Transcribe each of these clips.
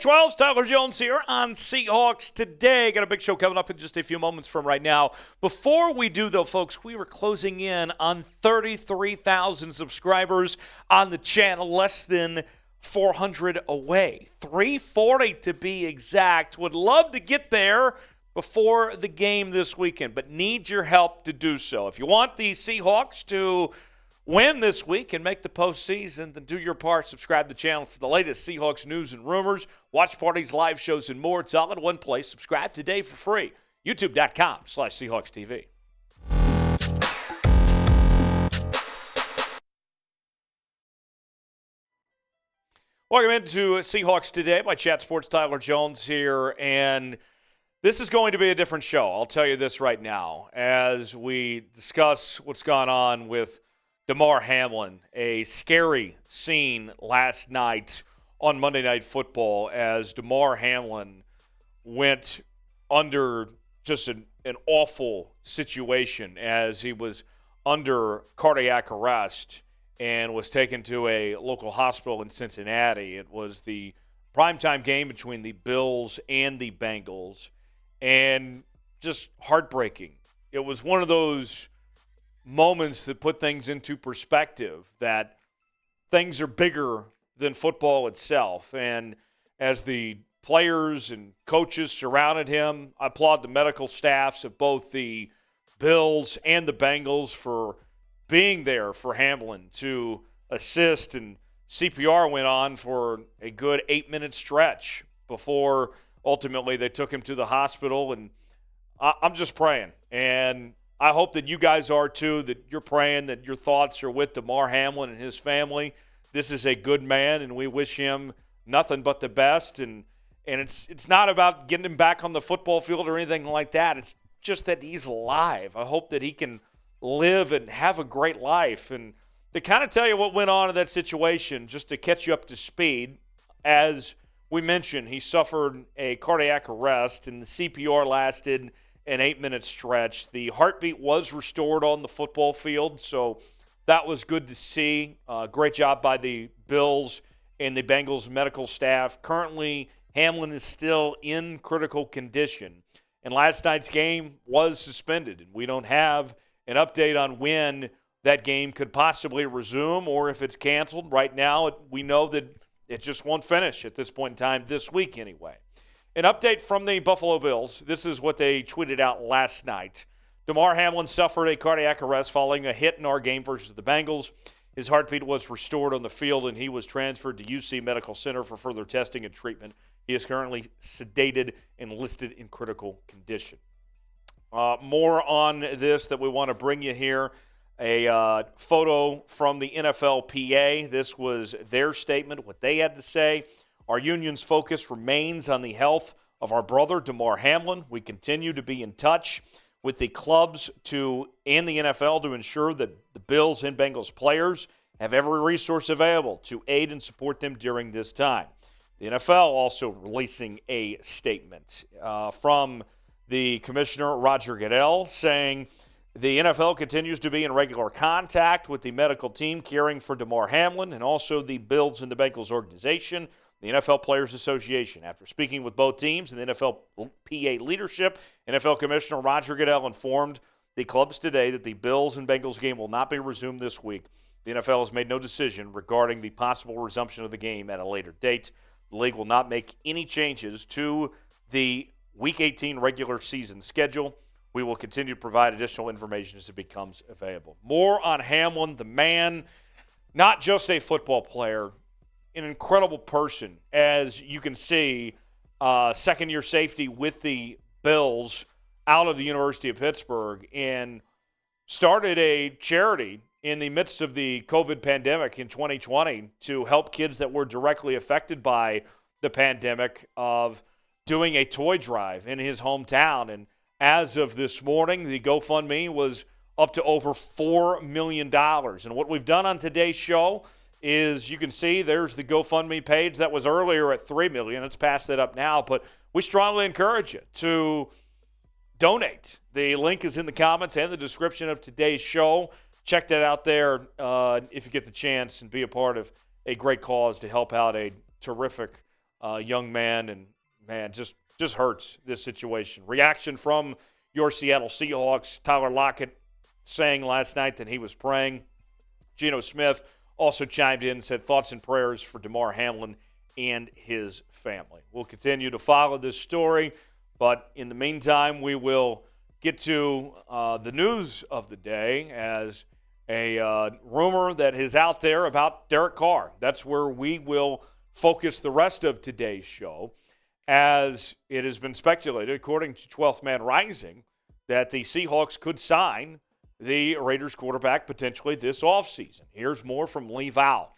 K-12's Tyler Jones here on Seahawks Today. Got a big show coming up in just a few moments from right now. Before we do, though, folks, we were closing in on 33,000 subscribers on the channel, less than 400 away. 340 to be exact. Would love to get there before the game this weekend, but need your help to do so. If you want the Seahawks to win this week and make the postseason, then do your part. Subscribe to the channel for the latest Seahawks news and rumors, watch parties, live shows, and more. It's all in one place. Subscribe today for free. YouTube.com/SeahawksTV. Welcome into Seahawks Today by Chat Sports. Tyler Jones here, and this is going to be a different show. I'll tell you this right now as we discuss what's gone on with Damar Hamlin. A scary scene last night on Monday Night Football as Damar Hamlin went under just an awful situation as he was under cardiac arrest and was taken to a local hospital in Cincinnati. It was the primetime game between the Bills and the Bengals, and just heartbreaking. It was one of those moments that put things into perspective, that things are bigger than football itself. And as the players and coaches surrounded him, I applaud the medical staffs of both the Bills and the Bengals for being there for Hamlin to assist, and CPR went on for a good 8-minute stretch before ultimately they took him to the hospital. And I'm just praying, and I hope that you guys are too, that you're praying, that your thoughts are with Damar Hamlin and his family. This is a good man, and we wish him nothing but the best. And it's not about getting him back on the football field or anything like that. It's just that he's alive. I hope that he can live and have a great life. And to kind of tell you what went on in that situation, just to catch you up to speed, as we mentioned, he suffered a cardiac arrest, and the CPR lasted an 8-minute stretch. The heartbeat was restored on the football field, so that was good to see. Great job by the Bills and the Bengals medical staff. Currently, Hamlin is still in critical condition, and last night's game was suspended, and we don't have an update on when that game could possibly resume or if it's canceled. Right now, we know that it just won't finish at this point in time this week anyway. An update from the Buffalo Bills. This is what they tweeted out last night. Damar Hamlin suffered a cardiac arrest following a hit in our game versus the Bengals. His heartbeat was restored on the field, and he was transferred to UC Medical Center for further testing and treatment. He is currently sedated and listed in critical condition. More on this that we want to bring you here. A photo from the NFLPA. This was their statement, what they had to say. Our union's focus remains on the health of our brother, Damar Hamlin. We continue to be in touch with the clubs and the NFL to ensure that the Bills and Bengals players have every resource available to aid and support them during this time. The NFL also releasing a statement from the commissioner, Roger Goodell, saying the NFL continues to be in regular contact with the medical team caring for Damar Hamlin and also the Bills and the Bengals organization, the NFL Players Association. After speaking with both teams and the NFLPA leadership, NFL Commissioner Roger Goodell informed the clubs today that the Bills and Bengals game will not be resumed this week. The NFL has made no decision regarding the possible resumption of the game at a later date. The league will not make any changes to the Week 18 regular season schedule. We will continue to provide additional information as it becomes available. More on Hamlin, the man, not just a football player, an incredible person. As you can see, second-year safety with the Bills out of the University of Pittsburgh, and started a charity in the midst of the COVID pandemic in 2020 to help kids that were directly affected by the pandemic, of doing a toy drive in his hometown. And as of this morning, the GoFundMe was up to over $4 million. And what we've done on today's show is, you can see there's the GoFundMe page that was earlier at $3 million. It's passed that up now, but we strongly encourage you to donate. The link is in the comments and the description of today's show. Check that out there if you get the chance, and be a part of a great cause to help out a terrific young man, and man, just hurts this situation. Reaction from your Seattle Seahawks. Tyler Lockett saying last night that he was praying. Geno Smith also chimed in and said thoughts and prayers for Damar Hamlin and his family. We'll continue to follow this story, but in the meantime, we will get to the news of the day as a rumor that is out there about Derek Carr. That's where we will focus the rest of today's show, as it has been speculated, according to 12th Man Rising, that the Seahawks could sign the Raiders quarterback potentially this offseason. Here's more from Lee Val.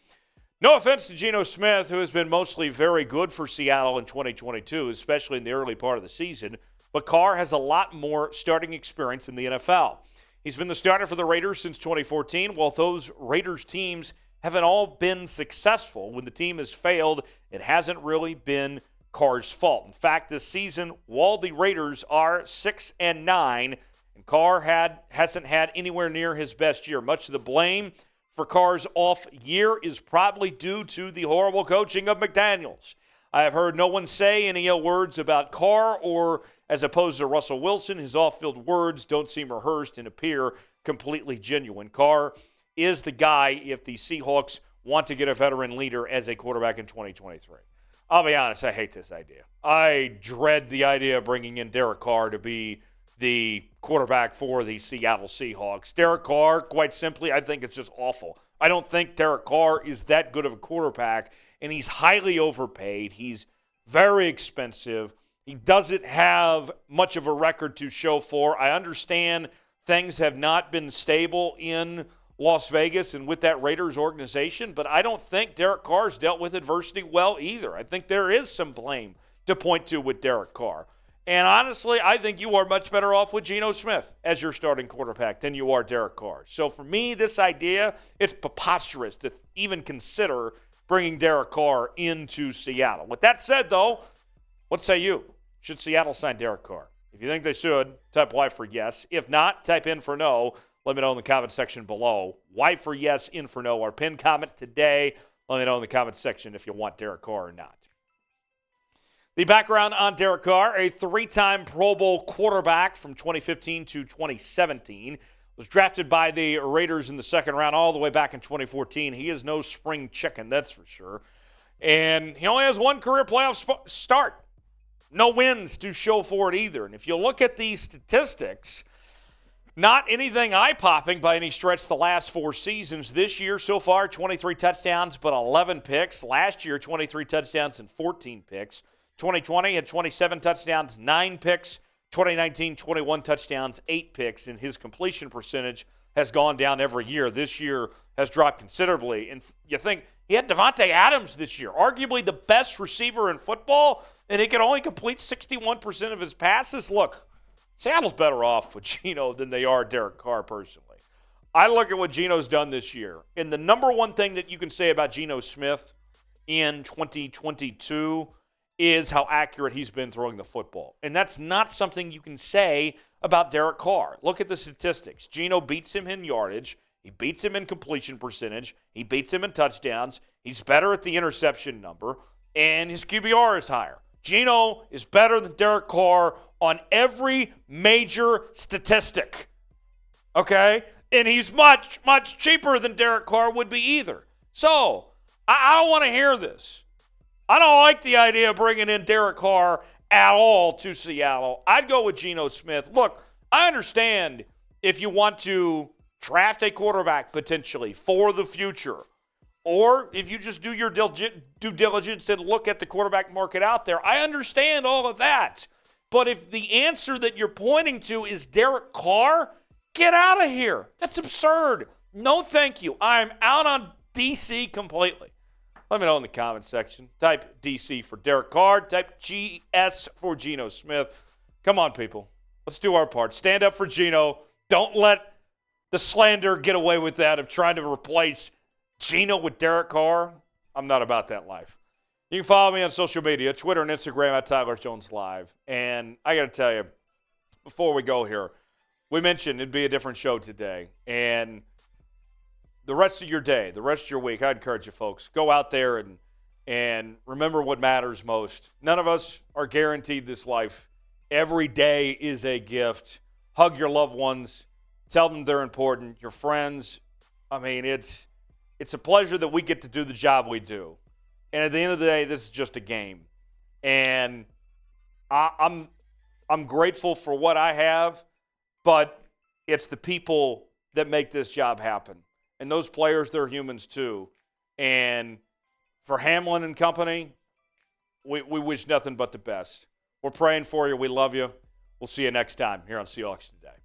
No offense to Geno Smith, who has been mostly very good for Seattle in 2022, especially in the early part of the season, but Carr has a lot more starting experience in the NFL. He's been the starter for the Raiders since 2014. While those Raiders teams haven't all been successful, when the team has failed, it hasn't really been Carr's fault. In fact, this season, while the Raiders are 6-9, and Carr hasn't had anywhere near his best year. Much of the blame for Carr's off year is probably due to the horrible coaching of McDaniels. I have heard no one say any ill words about Carr, or as opposed to Russell Wilson, his off-field words don't seem rehearsed and appear completely genuine. Carr is the guy if the Seahawks want to get a veteran leader as a quarterback in 2023. I'll be honest, I hate this idea. I dread the idea of bringing in Derek Carr to be the quarterback for the Seattle Seahawks. Derek Carr, quite simply, I think it's just awful. I don't think Derek Carr is that good of a quarterback, and he's highly overpaid. He's very expensive. He doesn't have much of a record to show for. I understand things have not been stable in Las Vegas and with that Raiders organization, but I don't think Derek Carr's dealt with adversity well either. I think there is some blame to point to with Derek Carr. And honestly, I think you are much better off with Geno Smith as your starting quarterback than you are Derek Carr. So for me, this idea, it's preposterous to even consider bringing Derek Carr into Seattle. With that said, though, what say you? Should Seattle sign Derek Carr? If you think they should, type Y for yes. If not, type in for no. Let me know in the comment section below. Y for yes, in for no. Our pinned comment today. Let me know in the comment section if you want Derek Carr or not. The background on Derek Carr, a three-time Pro Bowl quarterback from 2015 to 2017, was drafted by the Raiders in the second round all the way back in 2014. He is no spring chicken, that's for sure. And he only has one career playoff start. No wins to show for it either. And if you look at these statistics, not anything eye-popping by any stretch the last four seasons. This year so far, 23 touchdowns but 11 picks. Last year, 23 touchdowns and 14 picks. 2020 had 27 touchdowns, 9 picks. 2019, 21 touchdowns, 8 picks. And his completion percentage has gone down every year. This year has dropped considerably. And you think, he had Devontae Adams this year, arguably the best receiver in football, and he could only complete 61% of his passes. Look, Seattle's better off with Geno than they are Derek Carr personally. I look at what Geno's done this year, and the number one thing that you can say about Geno Smith in 2022 is how accurate he's been throwing the football. And that's not something you can say about Derek Carr. Look at the statistics. Geno beats him in yardage. He beats him in completion percentage. He beats him in touchdowns. He's better at the interception number. And his QBR is higher. Geno is better than Derek Carr on every major statistic. Okay? And he's much, much cheaper than Derek Carr would be either. So, I don't want to hear this. I don't like the idea of bringing in Derek Carr at all to Seattle. I'd go with Geno Smith. Look, I understand if you want to draft a quarterback potentially for the future, or if you just do your due diligence and look at the quarterback market out there. I understand all of that. But if the answer that you're pointing to is Derek Carr, get out of here. That's absurd. No, thank you. I'm out on DC completely. Let me know in the comment section. Type DC for Derek Carr. Type GS for Geno Smith. Come on, people. Let's do our part. Stand up for Geno. Don't let the slander get away with that of trying to replace Geno with Derek Carr. I'm not about that life. You can follow me on social media, Twitter and Instagram at Tyler Jones Live. And I got to tell you, before we go here, we mentioned it'd be a different show today. And the rest of your day, the rest of your week, I encourage you folks, go out there and And remember what matters most. None of us are guaranteed this life. Every day is a gift. Hug your loved ones. Tell them they're important. Your friends. I mean, it's a pleasure that we get to do the job we do. And at the end of the day, this is just a game. And I'm grateful for what I have, but it's the people that make this job happen. And those players, they're humans too. And for Hamlin and company, we wish nothing but the best. We're praying for you. We love you. We'll see you next time here on Seahawks Today.